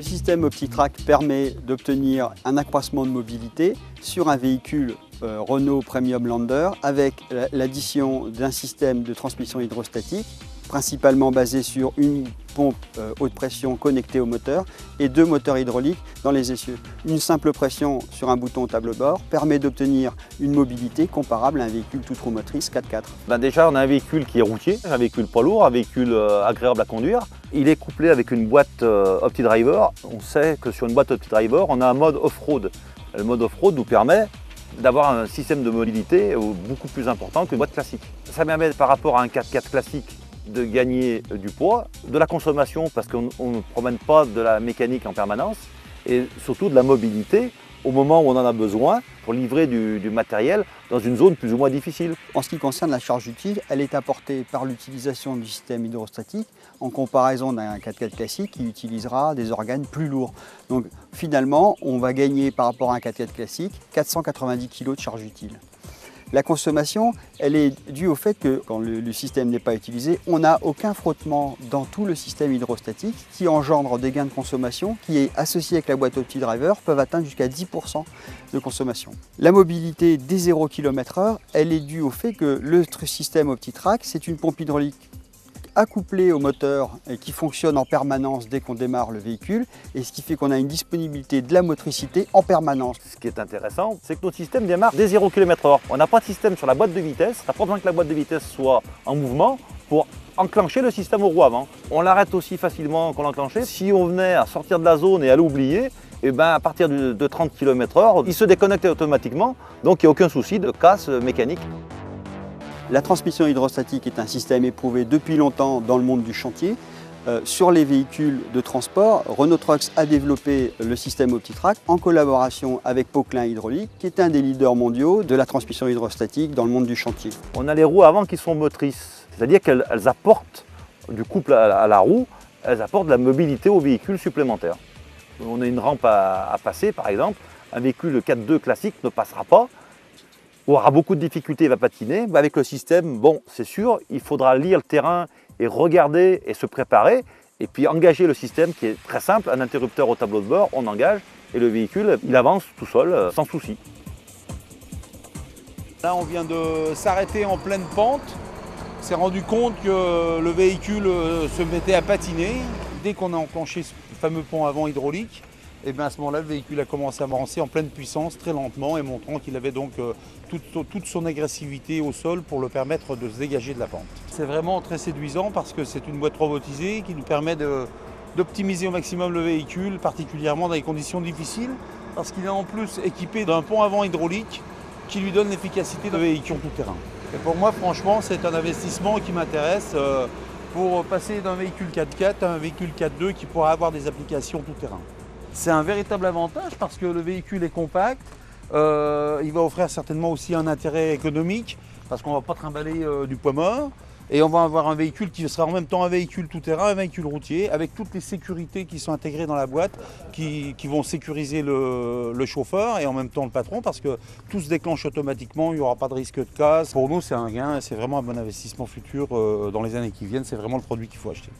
système OptiTrack permet d'obtenir un accroissement de mobilité sur un véhicule Renault Premium Lander avec l'addition d'un système de transmission hydrostatique principalement basé sur une pompe haute pression connectée au moteur et 2 moteurs hydrauliques dans les essieux. Une simple pression sur un bouton au tableau-bord permet d'obtenir une mobilité comparable à un véhicule toute roue motrice 4x4. Déjà, on a un véhicule qui est routier, un véhicule poids lourd, un véhicule agréable à conduire. Il est couplé avec une boîte OptiDriver. On sait que sur une boîte OptiDriver, on a un mode off-road. Le mode off-road nous permet d'avoir un système de mobilité beaucoup plus important qu'une boîte classique. Ça permet par rapport à un 4x4 classique de gagner du poids, de la consommation parce qu'on ne promène pas de la mécanique en permanence et surtout de la mobilité au moment où on en a besoin pour livrer du matériel dans une zone plus ou moins difficile. En ce qui concerne la charge utile, elle est apportée par l'utilisation du système hydrostatique en comparaison d'un 4x4 classique qui utilisera des organes plus lourds. Donc finalement, on va gagner par rapport à un 4x4 classique 490 kg de charge utile. La consommation, elle est due au fait que quand le système n'est pas utilisé, on n'a aucun frottement dans tout le système hydrostatique qui engendre des gains de consommation qui, associés avec la boîte OptiDriver, peuvent atteindre jusqu'à 10% de consommation. La mobilité des 0 km/h, elle est due au fait que le système OptiTrack, c'est une pompe hydraulique accouplé au moteur et qui fonctionne en permanence dès qu'on démarre le véhicule et ce qui fait qu'on a une disponibilité de la motricité en permanence. Ce qui est intéressant, c'est que notre système démarre dès 0 km/h. On n'a pas de système sur la boîte de vitesse, on n'a pas besoin que la boîte de vitesse soit en mouvement pour enclencher le système aux roues avant. On l'arrête aussi facilement qu'on l'enclenchait. Si on venait à sortir de la zone et à l'oublier, et à partir de 30 km/h, il se déconnecte automatiquement, donc il n'y a aucun souci de casse mécanique. La transmission hydrostatique est un système éprouvé depuis longtemps dans le monde du chantier. Sur les véhicules de transport, Renault Trucks a développé le système OptiTrack en collaboration avec Poquelin Hydraulique, qui est un des leaders mondiaux de la transmission hydrostatique dans le monde du chantier. On a les roues avant qui sont motrices, c'est-à-dire qu'elles apportent du couple à la roue, elles apportent de la mobilité au véhicule supplémentaire. On a une rampe à passer par exemple, un véhicule 4x2 classique ne passera pas, aura beaucoup de difficultés, il va patiner. Avec le système, bon, c'est sûr, il faudra lire le terrain et regarder et se préparer et puis engager le système qui est très simple, un interrupteur au tableau de bord, on engage et le véhicule, il avance tout seul, sans souci. Là, on vient de s'arrêter en pleine pente. On s'est rendu compte que le véhicule se mettait à patiner. Dès qu'on a enclenché ce fameux pont avant hydraulique, et bien à ce moment-là, le véhicule a commencé à avancer en pleine puissance, très lentement, et montrant qu'il avait donc toute son agressivité au sol pour le permettre de se dégager de la pente. C'est vraiment très séduisant parce que c'est une boîte robotisée qui nous permet d'optimiser au maximum le véhicule, particulièrement dans les conditions difficiles, parce qu'il est en plus équipé d'un pont avant hydraulique qui lui donne l'efficacité de véhicule tout-terrain. Et pour moi, franchement, c'est un investissement qui m'intéresse pour passer d'un véhicule 4x4 à un véhicule 4x2 qui pourra avoir des applications tout-terrain. C'est un véritable avantage parce que le véhicule est compact, il va offrir certainement aussi un intérêt économique parce qu'on ne va pas trimballer du poids mort et on va avoir un véhicule qui sera en même temps un véhicule tout-terrain, un véhicule routier avec toutes les sécurités qui sont intégrées dans la boîte qui vont sécuriser le chauffeur et en même temps le patron parce que tout se déclenche automatiquement, il n'y aura pas de risque de casse. Pour nous c'est un gain et c'est vraiment un bon investissement futur dans les années qui viennent, c'est vraiment le produit qu'il faut acheter.